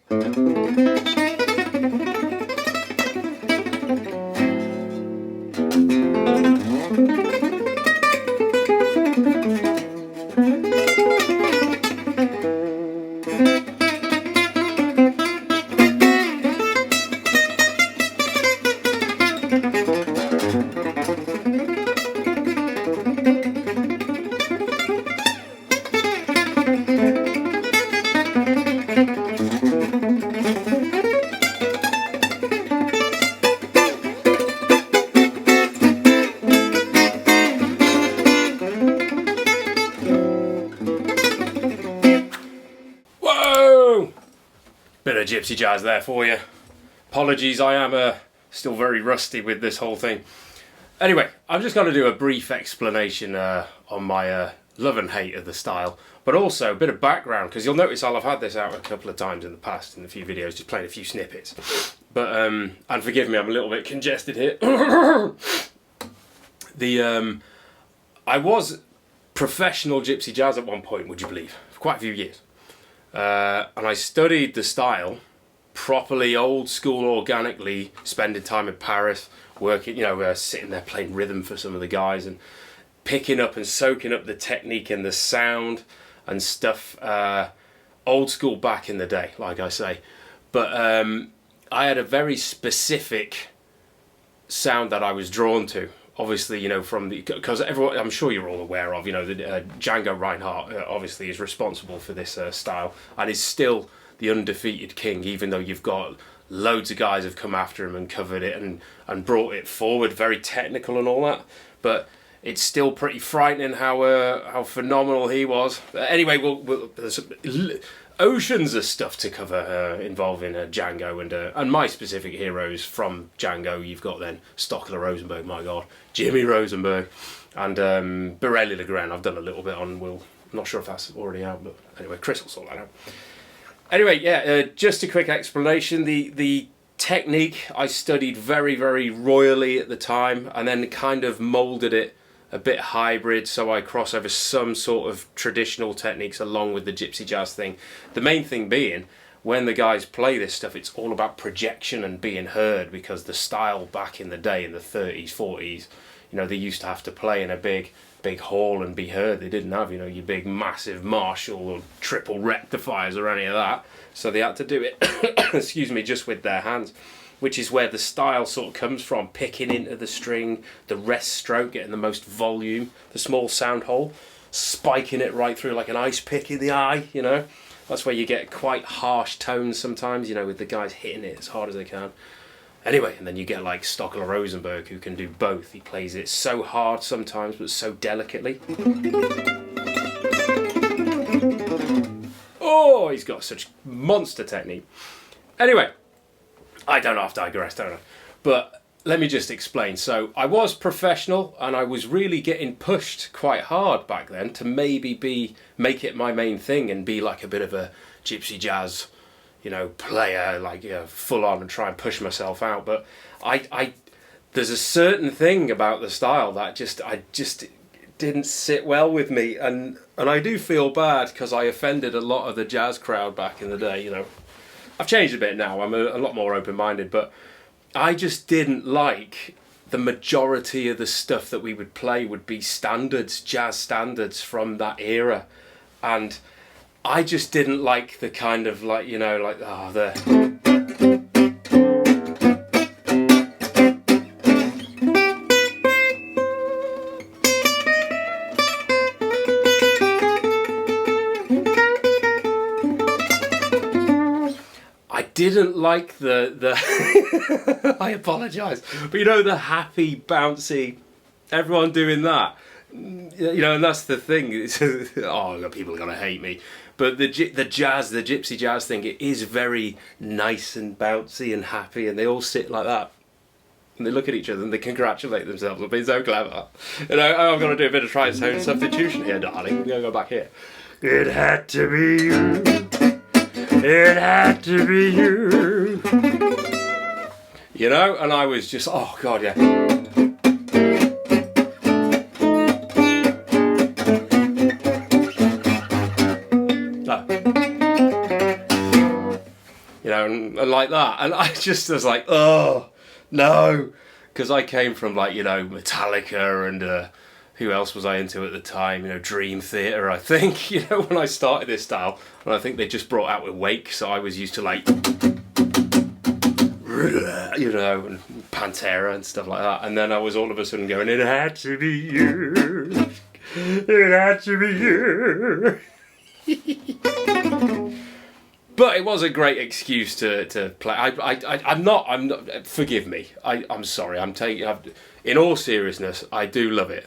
Bit of gypsy jazz there for you. Apologies, I am still very rusty with this whole thing. Anyway, I'm just going to do a brief explanation on my love and hate of the style, but also a bit of background, because you'll notice I've had this out a couple of times in the past in a few videos, just playing a few snippets. But and forgive me, I'm a little bit congested here. I was professional gypsy jazz at one point, would you believe, for quite a few years. And I studied the style properly, old school, organically, spending time in Paris, working, sitting there playing rhythm for some of the guys and picking up and soaking up the technique and the sound and stuff. Old school back in the day, like I say. But I had a very specific sound that I was drawn to. Obviously, because everyone, I'm sure you're all aware of, Django Reinhardt obviously is responsible for this style and is still the undefeated king, even though you've got loads of guys have come after him and covered it and brought it forward, very technical and all that. But it's still pretty frightening how phenomenal he was. Anyway, there's oceans of stuff to cover involving Django and my specific heroes from Django. You've got then Stockler Rosenberg, my God, Jimmy Rosenberg, and Borelli Legrand. I've done a little bit on Will. I'm not sure if that's already out, but anyway, Chris will sort that out. Anyway, yeah, just a quick explanation. The technique I studied very, very royally at the time, and then kind of moulded it a bit hybrid, so I cross over some sort of traditional techniques along with the gypsy jazz thing. The main thing being, when the guys play this stuff, it's all about projection and being heard, because the style back in the day, in the 30s, 40s, they used to have to play in a big hall and be heard. They didn't have, your big massive Marshall or triple rectifiers or any of that, so they had to do it, excuse me, just with their hands. Which is where the style sort of comes from, picking into the string, the rest stroke, getting the most volume, the small sound hole, spiking it right through like an ice pick in the eye, That's where you get quite harsh tones sometimes, with the guys hitting it as hard as they can. Anyway, and then you get like Stockler Rosenberg, who can do both. He plays it so hard sometimes, but so delicately. Oh, he's got such monster technique. Anyway, I don't have to digress, don't I? But let me just explain. So I was professional, and I was really getting pushed quite hard back then to maybe make it my main thing and be like a bit of a gypsy jazz, player, like full on, and try and push myself out. But I there's a certain thing about the style that I just didn't sit well with me, and I do feel bad because I offended a lot of the jazz crowd back in the day. I've changed a bit now, I'm a lot more open-minded, but I just didn't like the majority of the stuff that we would play would be standards, jazz standards from that era. And I just didn't like the kind of didn't like the I apologise, but the happy, bouncy, everyone doing that, and that's the thing. People are gonna hate me, but the gypsy jazz thing, it is very nice and bouncy and happy, and they all sit like that, and they look at each other and they congratulate themselves on being so clever. I'm gonna do a bit of try tone substitution here, darling. I'm gonna go back here. It had to be you. It had to be you. And I was just, oh God, yeah. you know, and like that. And I just was like, oh, no. Because I came from, like, you know, Metallica and who else was I into at the time? You know, Dream Theater, I think, you know, when I started this style. And I think they just brought out with Wake, so I was used to, like, you know, and Pantera and stuff like that. And then I was all of a sudden going, it had to be you. It had to be you. But it was a great excuse to play. I'm not. Forgive me. I'm sorry. In all seriousness, I do love it.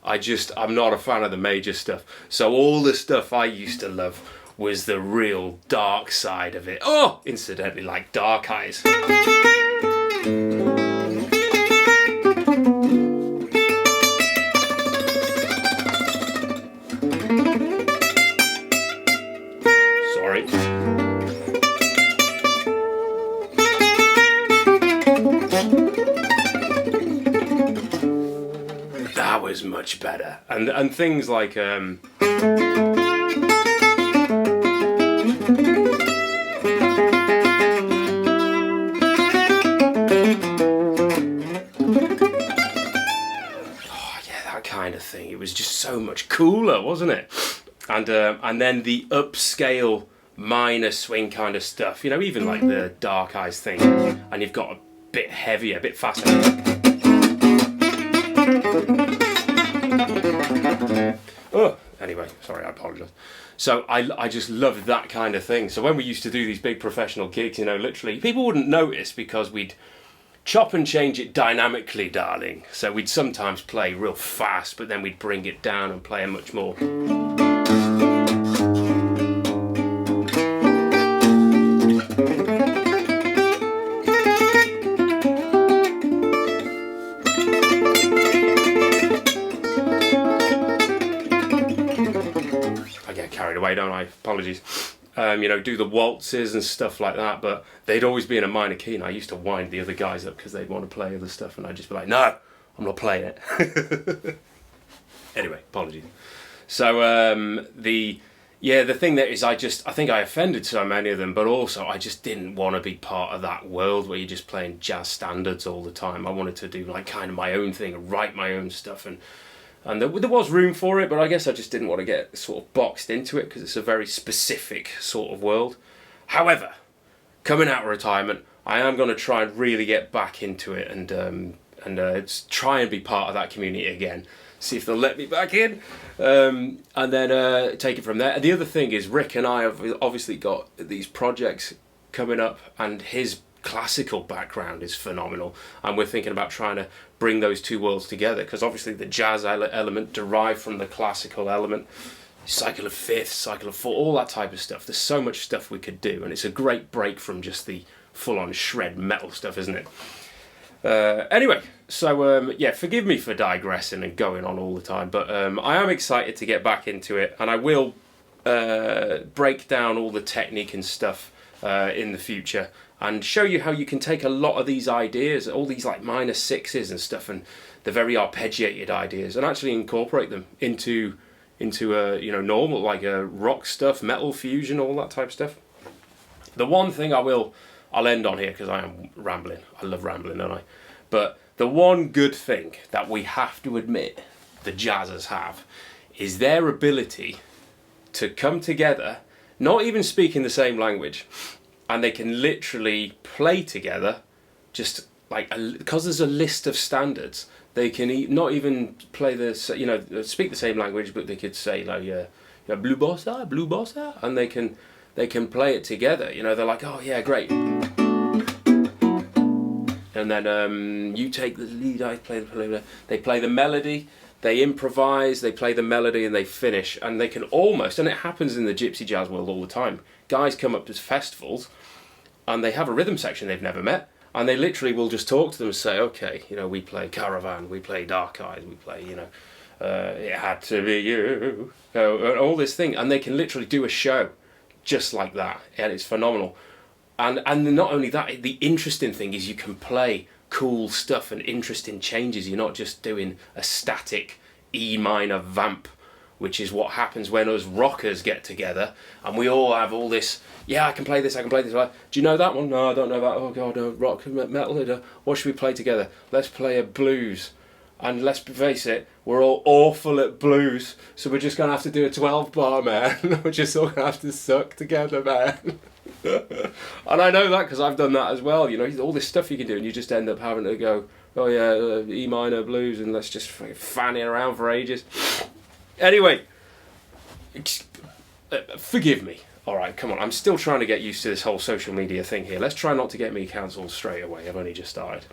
I'm not a fan of the major stuff. So all the stuff I used to love was the real dark side of it. Oh, incidentally, like Dark Eyes. Sorry. That was much better. And things like kind of thing. It was just so much cooler, wasn't it? And then the upscale minor swing kind of stuff, you know, even like the Dark Eyes thing, and you've got a bit heavier, a bit faster. Oh, anyway, sorry, I apologise. So I just loved that kind of thing. So when we used to do these big professional gigs, you know, literally, people wouldn't notice because we'd chop and change it dynamically, darling. So we'd sometimes play real fast, but then we'd bring it down and play a much more... I get carried away, don't I? Apologies. You know, do the waltzes and stuff like that, but they'd always be in a minor key, and I used to wind the other guys up because they'd want to play other stuff, and I'd just be like, no, I'm not playing it. Anyway, apologies. So the thing that is, I think I offended so many of them, but also I just didn't want to be part of that world where you're just playing jazz standards all the time. I wanted to do like kind of my own thing and write my own stuff, and there was room for it, but I guess I just didn't want to get sort of boxed into it because it's a very specific sort of world. However, coming out of retirement, I am going to try and really get back into it and try and be part of that community again. See if they'll let me back in, and then take it from there. And the other thing is, Rick and I have obviously got these projects coming up, and his classical background is phenomenal, and we're thinking about trying to bring those two worlds together, because obviously the jazz element derived from the classical element, cycle of fifths, cycle of four, all that type of stuff. There's so much stuff we could do, and it's a great break from just the full-on shred metal stuff, isn't it? Anyway, so forgive me for digressing and going on all the time, but I am excited to get back into it, and I will break down all the technique and stuff in the future, and show you how you can take a lot of these ideas, all these like minor sixes and stuff, and the very arpeggiated ideas, and actually incorporate them into a normal, like a rock stuff, metal fusion, all that type of stuff. The one thing I'll end on here, because I am rambling. I love rambling, don't I? But the one good thing that we have to admit the jazzers have is their ability to come together, not even speaking the same language, and they can literally play together, just like because there's a list of standards. They can not even play speak the same language, but they could say like blue bossa, and they can play it together. You know, they're like, oh yeah, great. And then you take the lead, I play the they play the melody, they improvise, they play the melody, and they finish. And they can almost, and it happens in the gypsy jazz world all the time, guys come up to festivals and they have a rhythm section they've never met, and they literally will just talk to them and say, okay, we play Caravan, we play Dark Eyes, we play, It Had to Be You, and all this thing, and they can literally do a show just like that, and it's phenomenal. And not only that, the interesting thing is you can play cool stuff and interesting changes. You're not just doing a static E minor vamp which is what happens when us rockers get together and we all have all this, yeah, I can play this. Do you know that one? No, I don't know that. Oh God, rock, metal. What should we play together? Let's play a blues. And let's face it, we're all awful at blues, so we're just going to have to do a 12 bar, man. We're just all going to have to suck together, man. And I know that because I've done that as well. You know, all this stuff you can do, and you just end up having to go, oh yeah, E minor blues, and let's just fanny around for ages. Anyway, forgive me. All right, come on. I'm still trying to get used to this whole social media thing here. Let's try not to get me cancelled straight away. I've only just started.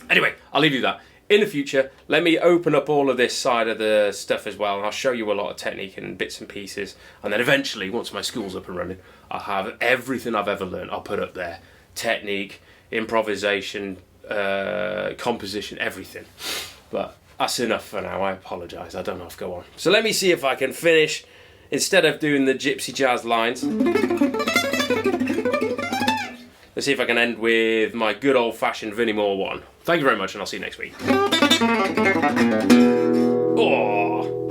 Anyway, I'll leave you that. In the future, let me open up all of this side of the stuff as well, and I'll show you a lot of technique and bits and pieces. And then eventually, once my school's up and running, I'll have everything I've ever learned. I'll put up there. Technique, improvisation, composition, everything. But that's enough for now. I apologise. I don't know if go on. So let me see if I can finish, instead of doing the gypsy jazz lines, let's see if I can end with my good old-fashioned Vinnie Moore one. Thank you very much, and I'll see you next week. Oh.